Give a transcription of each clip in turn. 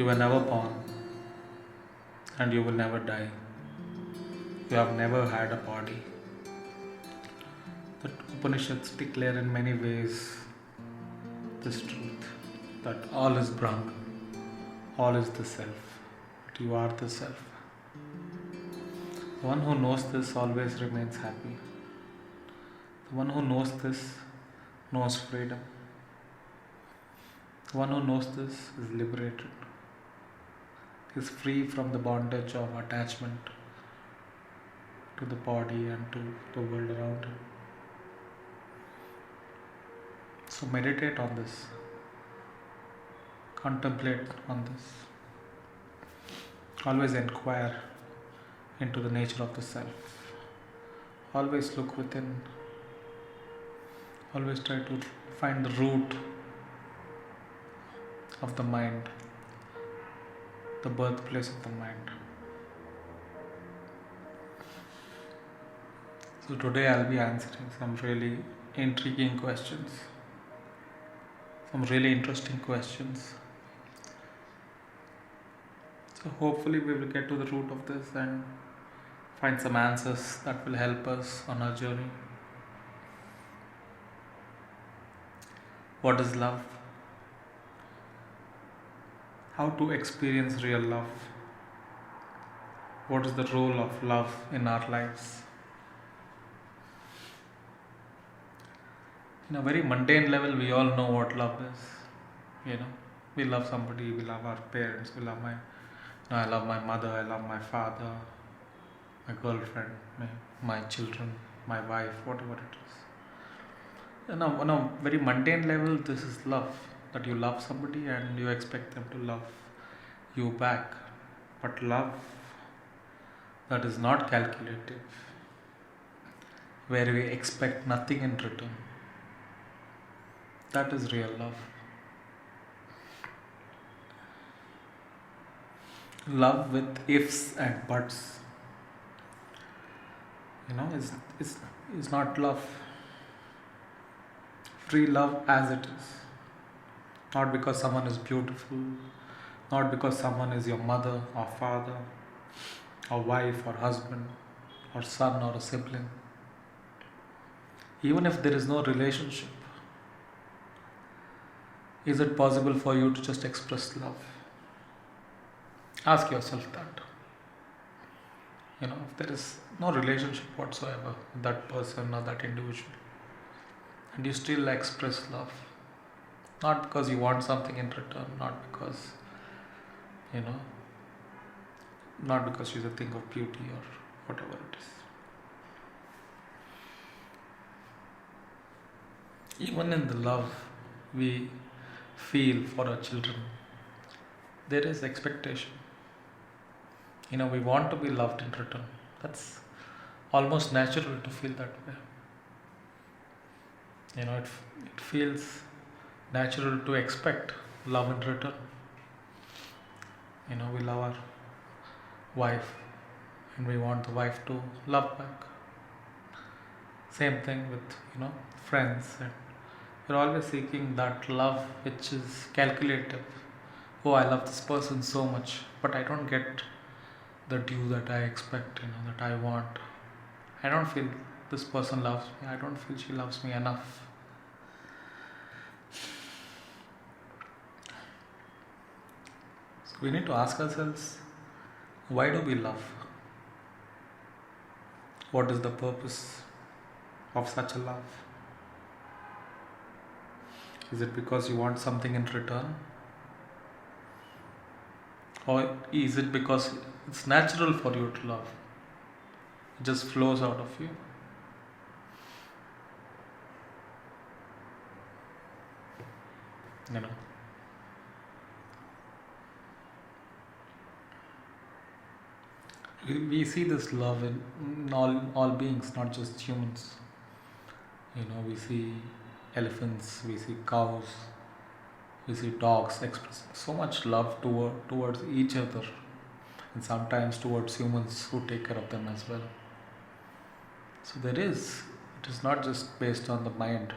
You were never born and you will never die. You have never had a body. The Upanishads declare in many ways this truth that all is Brahman, all is the self, but you are the self. The one who knows this always remains happy. The one who knows this knows freedom. The one who knows this is liberated, is free from the bondage of attachment to the body and to the world around him. So meditate on this, contemplate on this. Always inquire into the nature of the self. Always look within. Always try to find the root of the mind, the birthplace of the mind. So today I'll be answering some really intriguing questions, some really interesting questions. So hopefully we will get to the root of this and find some answers that will help us on our journey. What is love? How to experience real love? What is the role of love in our lives? In a very mundane level, we all know what love is. We love somebody, we love our parents, I love my mother, I love my father, my girlfriend, my children, my wife, whatever it is. On a very mundane level, this is love. That you love somebody and you expect them to love you back. But love that is not calculative, where we expect nothing in return, that is real love. Love with ifs and buts, is not love. Free love as it is. Not because someone is beautiful, not because someone is your mother or father, or wife or husband, or son or a sibling. Even if there is no relationship, is it possible for you to just express love? Ask yourself that. If there is no relationship whatsoever with that person or that individual, and you still express love, not because you want something in return, not because she's a thing of beauty or whatever it is. Even in the love we feel for our children, there is expectation. We want to be loved in return. That's almost natural to feel that way. It feels natural to expect love in return. We love our wife and we want the wife to love back. Same thing with friends, and we're always seeking that love which is calculative. Oh, I love this person so much, but I don't get the due that I expect, that I want. I don't feel this person loves me. I don't feel she loves me enough. So we need to ask ourselves, why do we love? What is the purpose of such a love? Is it because you want something in return? Or is it because it's natural for you to love? It just flows out of you. We see this love in all beings, not just humans. We see elephants, we see cows, we see dogs expressing so much love towards each other, and sometimes towards humans who take care of them as well. So it is not just based on the mind.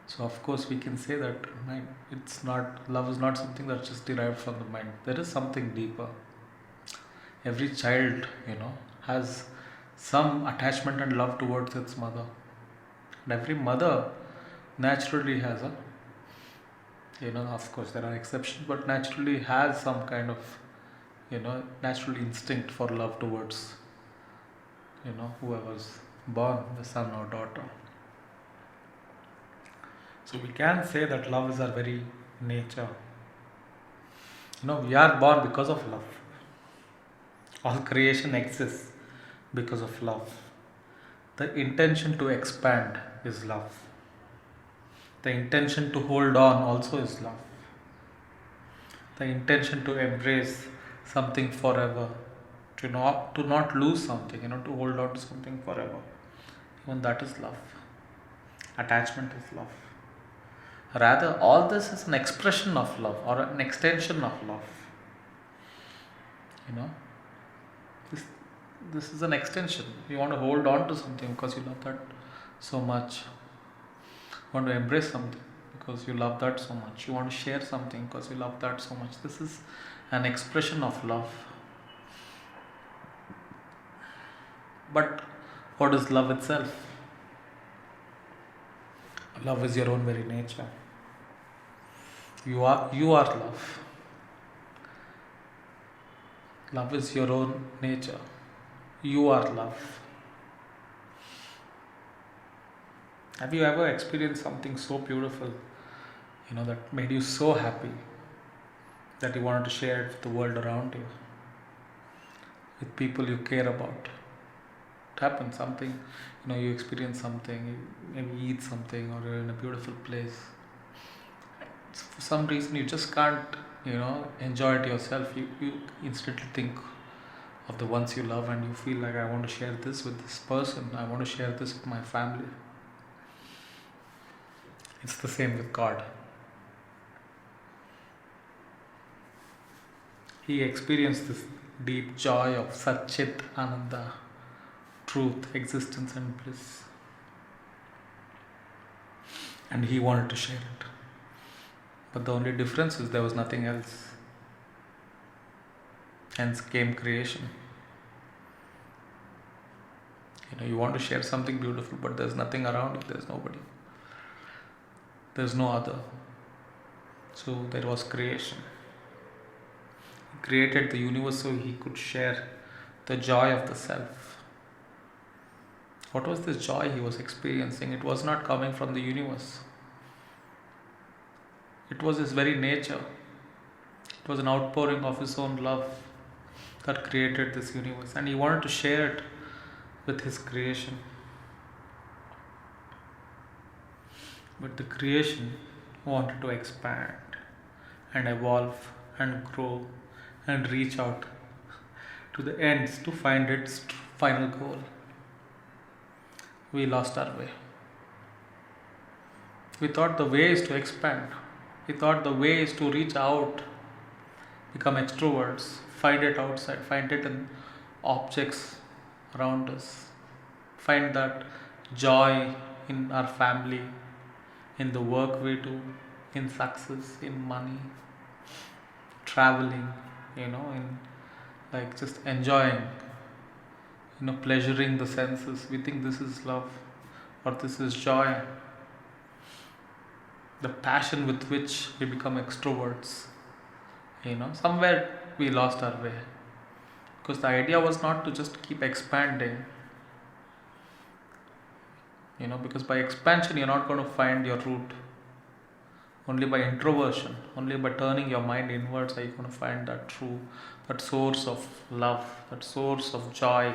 So of course we can say that mind, it's not love is not something that's just derived from the mind. There is something deeper. Every child, has some attachment and love towards its mother. And every mother naturally has a, of course there are exceptions, but naturally has some kind of, natural instinct for love towards, whoever's born, the son or daughter. So we can say that love is our very nature. We are born because of love. All creation exists because of love. The intention to expand is love. The intention to hold on also is love. The intention to embrace something forever, to not lose something, to hold on to something forever. Even that is love. Attachment is love. Rather, all this is an expression of love or an extension of love. You know, this this is an extension. You want to hold on to something because you love that so much. You want to embrace something because you love that so much. You want to share something because you love that so much. This is an expression of love. But what is love itself? Love is your own very nature. You are love. Love is your own nature. You are love. Have you ever experienced something so beautiful, that made you so happy that you wanted to share it with the world around you, with people you care about? It happens, something, you experience something, you maybe eat something, or you're in a beautiful place. For some reason, you just can't, enjoy it yourself. You instantly think of the ones you love, and you feel like, I want to share this with this person, I want to share this with my family. It's the same with God. He experienced this deep joy of Satchit Ananda, truth, existence, and bliss. And he wanted to share it. But the only difference is there was nothing else. Hence came creation. You want to share something beautiful, but there's nothing around you, there's nobody. There's no other. So there was creation. He created the universe so he could share the joy of the self. What was this joy he was experiencing? It was not coming from the universe. It was his very nature. It was an outpouring of his own love that created this universe. And he wanted to share it with his creation. But the creation wanted to expand and evolve and grow and reach out to the ends to find its final goal. We lost our way. We thought the way is to expand. We thought the way is to reach out, become extroverts, find it outside, find it in objects around us, find that joy in our family, in the work we do, in success, in money, traveling, in like just enjoying, pleasuring the senses. We think this is love or this is joy. The passion with which we become extroverts, somewhere we lost our way. Because the idea was not to just keep expanding, because by expansion you're not going to find your root. Only by introversion, only by turning your mind inwards are you going to find that source of love, that source of joy.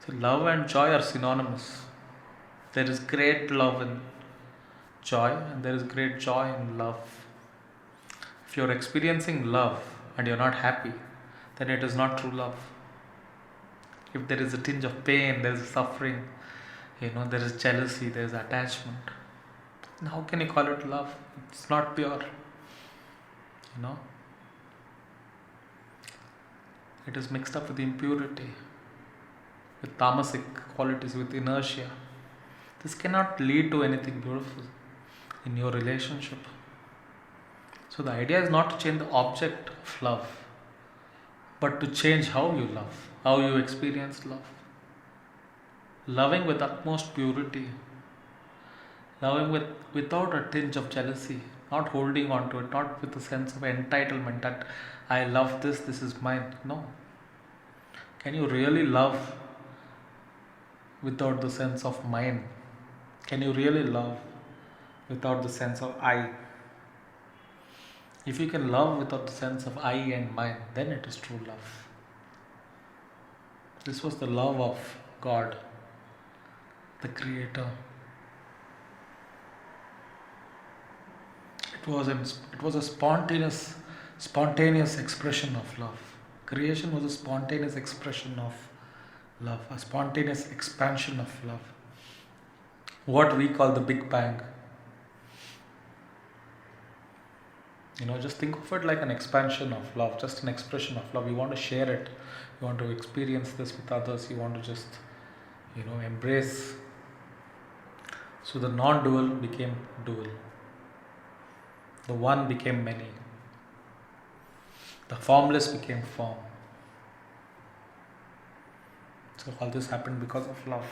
So love and joy are synonymous. There is great love in joy and there is great joy in love. If you're experiencing love and you're not happy, then it is not true love. If there is a tinge of pain, there is suffering, there is jealousy, there is attachment, then how can you call it love? It's not pure. It is mixed up with impurity, with tamasic qualities, with inertia. This cannot lead to anything beautiful. in your relationship. So the idea is not to change the object of love, but to change how you love, how you experience love. Loving with utmost purity, loving without a tinge of jealousy, not holding on to it, not with a sense of entitlement that I love this, this is mine. No. Can you really love without the sense of mine? Can you really love without the sense of I? If you can love without the sense of I and mine, then it is true love. This was the love of God, the Creator. It was a spontaneous expression of love. Creation was a spontaneous expression of love, a spontaneous expansion of love. What we call the Big Bang. Just think of it like an expansion of love, just an expression of love. You want to share it, you want to experience this with others, you want to just, embrace. So the non dual became dual, the one became many, the formless became form. So all this happened because of love.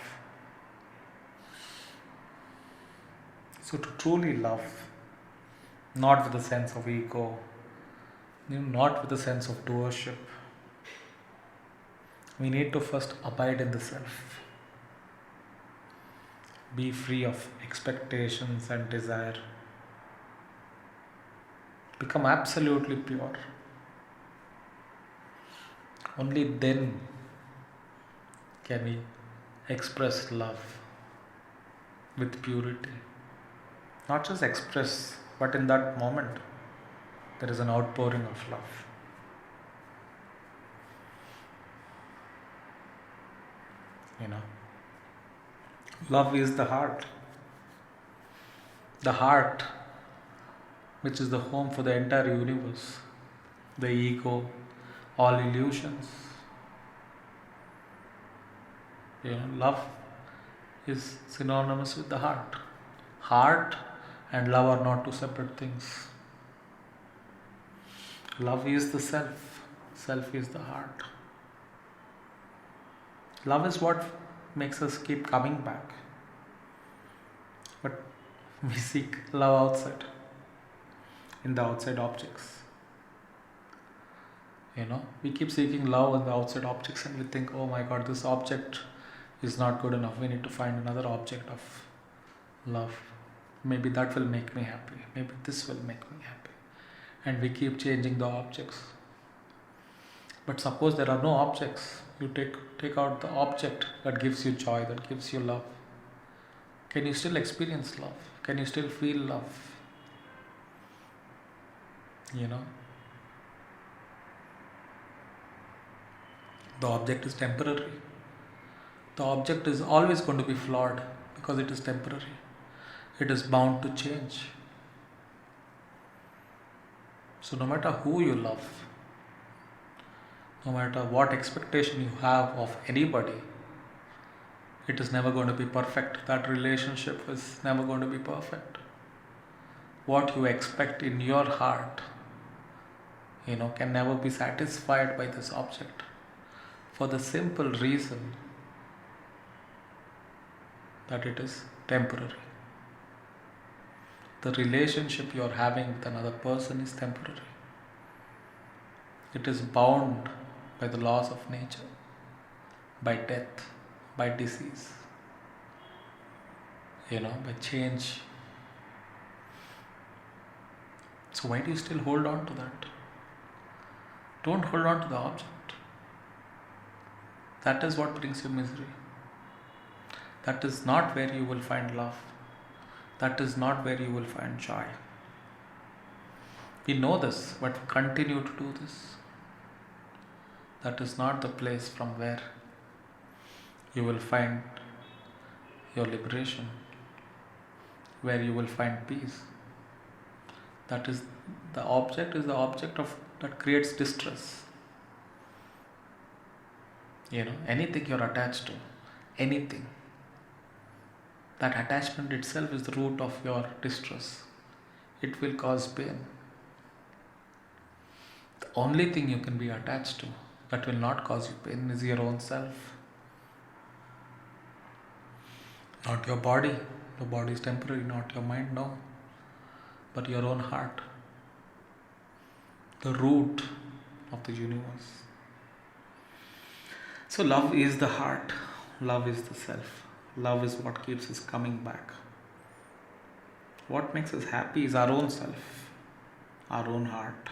So to truly love, not with a sense of ego, not with a sense of doership, we need to first abide in the self. Be free of expectations and desire. Become absolutely pure. Only then can we express love with purity. Not just express, but in that moment, there is an outpouring of love. Love is the heart. The heart, which is the home for the entire universe, the ego, all illusions. Love is synonymous with the heart. Heart and love are not two separate things. Love is the self. Self is the heart. Love is what makes us keep coming back. But we seek love outside, in the outside objects. We keep seeking love in the outside objects and we think, oh my God, this object is not good enough. We need to find another object of love. Maybe that will make me happy. Maybe this will make me happy. And we keep changing the objects. But suppose there are no objects. You take out the object that gives you joy, that gives you love. Can you still experience love? Can you still feel love? The object is temporary. The object is always going to be flawed because it is temporary. It is bound to change. So no matter who you love, no matter what expectation you have of anybody, it is never going to be perfect. That relationship is never going to be perfect. What you expect in your heart, can never be satisfied by this object. For the simple reason that it is temporary. The relationship you are having with another person is temporary. It is bound by the laws of nature, by death, by disease, by change. So why do you still hold on to that? Don't hold on to the object. That is what brings you misery. That is not where you will find love. That is not where you will find joy. We know this, but we continue to do this. That is not the place from where you will find your liberation, where you will find peace. That is the object of that creates distress. Anything you're attached to, anything. That attachment itself is the root of your distress. It will cause pain. The only thing you can be attached to that will not cause you pain is your own self, not your body. The body is temporary, not your mind, no, but your own heart, the root of the universe. So, love is the heart, love is the self, love is what keeps us coming back. What makes us happy is our own self, our own heart.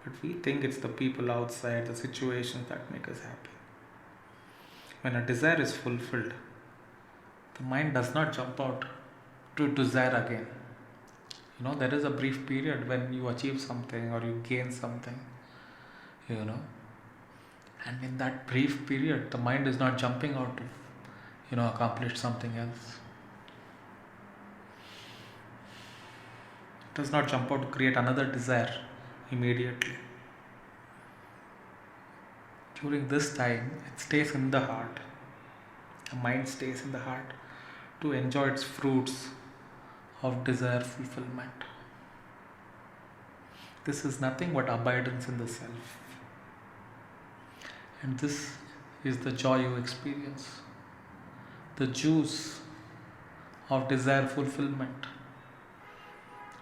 But we think it's the people outside, the situations that make us happy. When a desire is fulfilled, the mind does not jump out to desire again. There is a brief period when you achieve something or you gain something, and in that brief period, the mind is not jumping out to, accomplish something else. It does not jump out to create another desire immediately. During this time, it stays in the heart. The mind stays in the heart to enjoy its fruits of desire fulfillment. This is nothing but abidance in the self. And this is the joy you experience. The juice of desire fulfillment.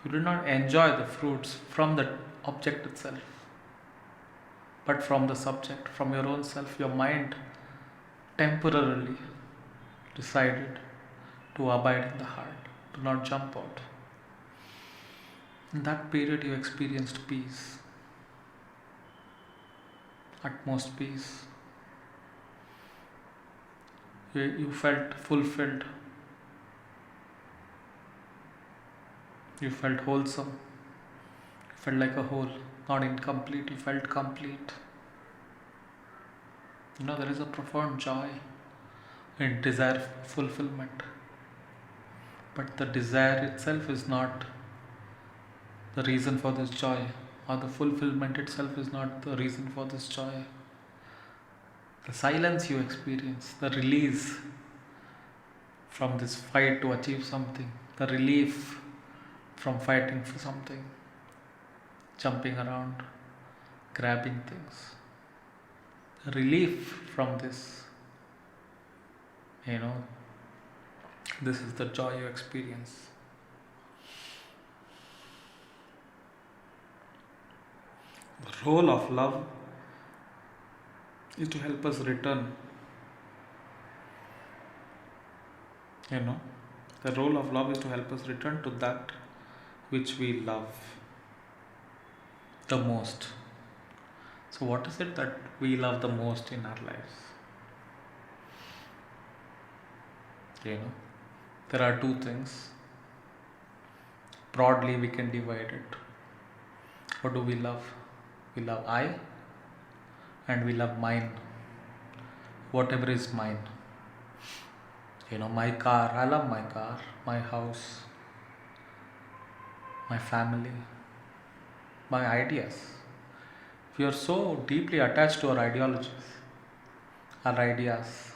You do not enjoy the fruits from the object itself, but from the subject, from your own self. Your mind temporarily decided to abide in the heart, to not jump out. In that period, you experienced peace, utmost peace. You felt fulfilled. You felt wholesome. You felt like a whole, not incomplete. You felt complete. There is a profound joy in desire fulfillment. But the desire itself is not the reason for this joy, or the fulfillment itself is not the reason for this joy. The silence you experience, the release from this fight to achieve something, the relief from fighting for something, jumping around, grabbing things, the relief from this, this is the joy you experience. The role of love is to help us return. The role of love is to help us return to that which we love the most. So, what is it that we love the most in our lives? There are two things. Broadly, we can divide it. What do we love? We love I and we love mine. Whatever is mine. My car, I love my car, my house, my family, my ideas. We are so deeply attached to our ideologies, our ideas,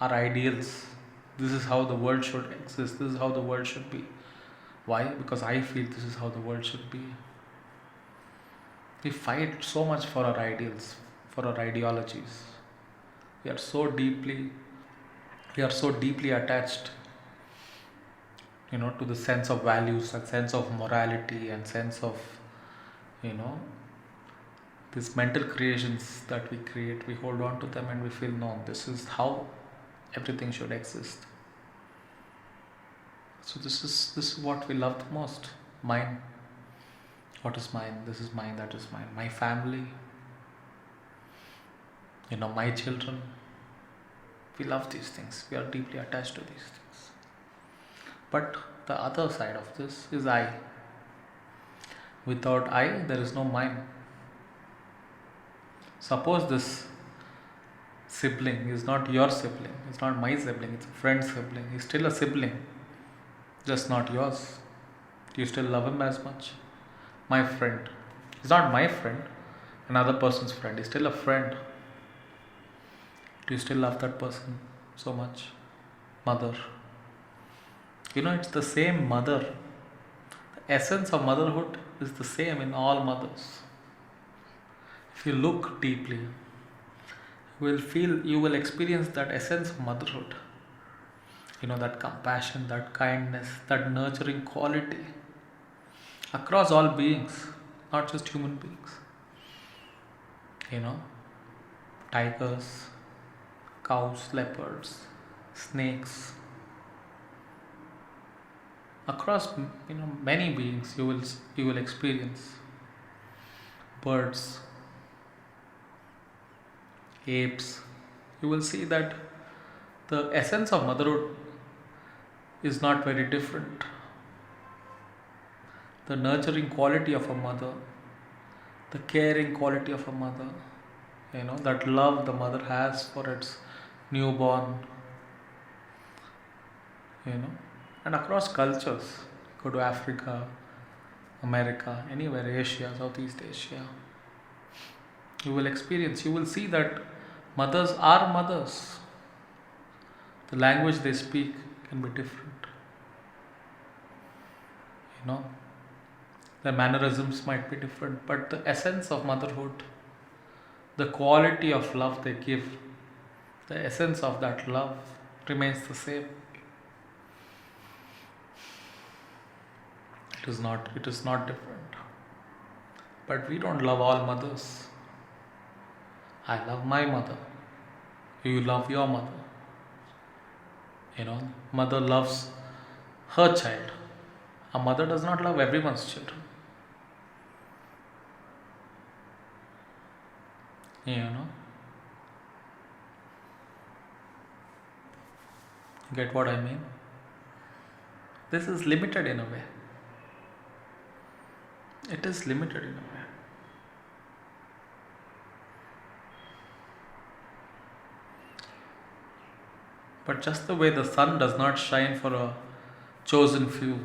our ideals. This is how the world should exist. This is how the world should be. Why? Because I feel this is how the world should be. We fight so much for our ideals, for our ideologies. We are so deeply attached, to the sense of values and sense of morality and sense of, these mental creations that we create. We hold on to them and we feel, no, this is how everything should exist. So this is what we love the most. Mine. What is mine? This is mine, that is mine. My family. My children. We love these things. We are deeply attached to these things. But the other side of this is I. Without I, there is no mine. Suppose this sibling is not your sibling, it's not my sibling, it's a friend's sibling. He's still a sibling, just not yours. Do you still love him as much? My friend. He's not my friend, another person's friend. He's still a friend. Do you still love that person so much. Mother. It's the same mother. The essence of motherhood is the same in all mothers. If you look deeply, you will experience that essence of motherhood. That compassion, that kindness, that nurturing quality across all beings, not just human beings. You know, tigers, cows, leopards, snakes, across many beings you will experience birds, apes. You will see that the essence of motherhood is not very different. The nurturing quality of a mother, the caring quality of a mother, that love the mother has for its newborn, you know, and across cultures. Go to Africa, America, anywhere, Asia, Southeast Asia. You will see that mothers are mothers. The language they speak can be different. Their mannerisms might be different, but the essence of motherhood, the quality of love they give, the essence of that love remains the same. It is not different. But we don't love all mothers. I love my mother. You love your mother. Mother loves her child. A mother does not love everyone's children. Get what I mean? This is limited in a way. It is limited in a way. But just the way the sun does not shine for a chosen few,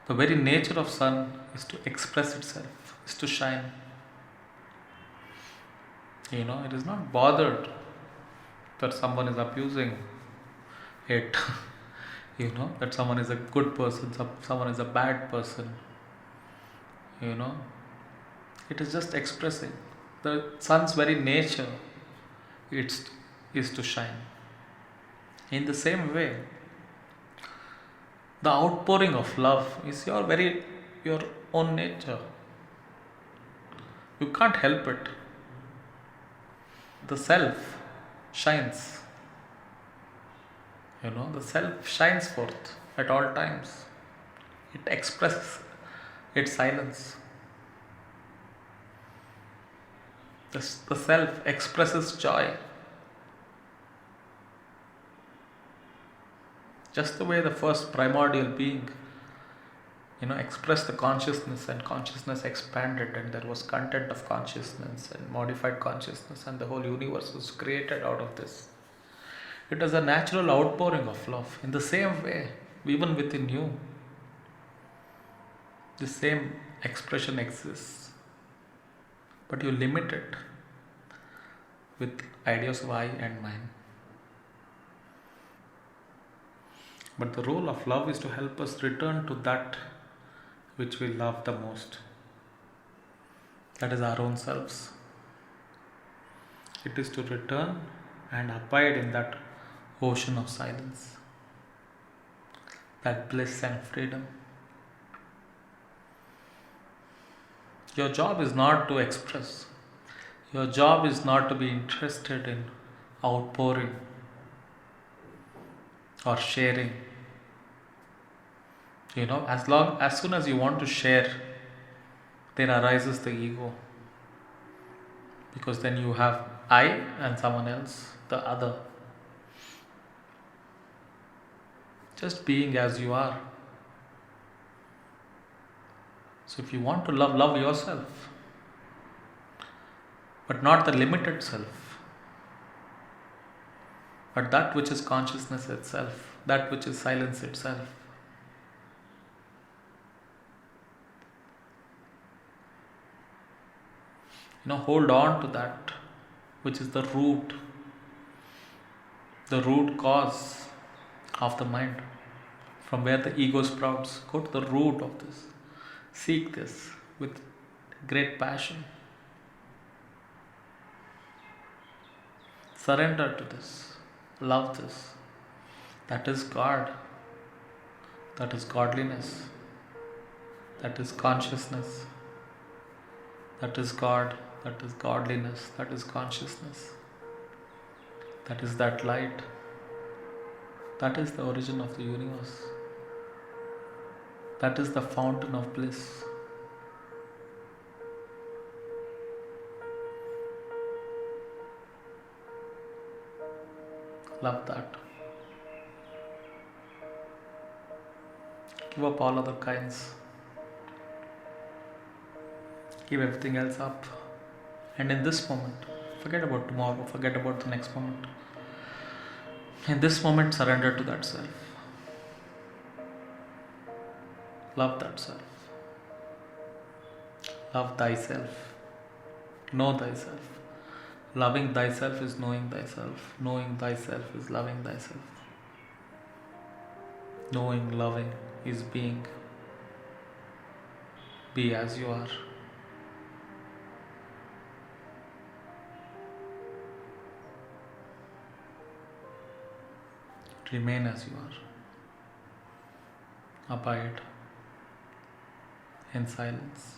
the very nature of sun is to express itself, is to shine. It is not bothered that someone is abusing it. That someone is a good person, someone is a bad person. It is just expressing. The sun's very nature is to shine. In the same way, the outpouring of love is your own nature. You can't help it. The self shines. The self shines forth at all times. It expresses its silence. The self expresses joy. Just the way the first primordial being, expressed the consciousness, and consciousness expanded, and there was content of consciousness and modified consciousness, and the whole universe was created out of this. It is a natural outpouring of love. In the same way, even within you, the same expression exists. But you limit it with ideas of I and mine. But the role of love is to help us return to that which we love the most. That is our own selves. It is to return and abide in that ocean of silence, that bliss and freedom. Your job is not to express. Your job is not to be interested in outpouring or sharing. As soon as you want to share, there arises the ego. Because then you have I and someone else, the other. Just being as you are. So if you want to love yourself. But not the limited self. But that which is consciousness itself. That which is silence itself. Hold on to that which is the root the root cause of the mind, from where the ego sprouts. Go to the root of this. Seek this with great passion. Surrender to this. Love this. That is God. That is godliness. That is consciousness. That is God. That is godliness. That is consciousness. That is that light. That is the origin of the universe. That is the fountain of bliss. Love that. Give up all other kinds. Give everything else up. And in this moment, forget about tomorrow, forget about the next moment. In this moment, surrender to that self. Love that self. Love thyself. Know thyself. Loving thyself is knowing thyself. Knowing thyself is loving thyself. Knowing, loving is being. Be as you are. Remain as you are. Abide in silence.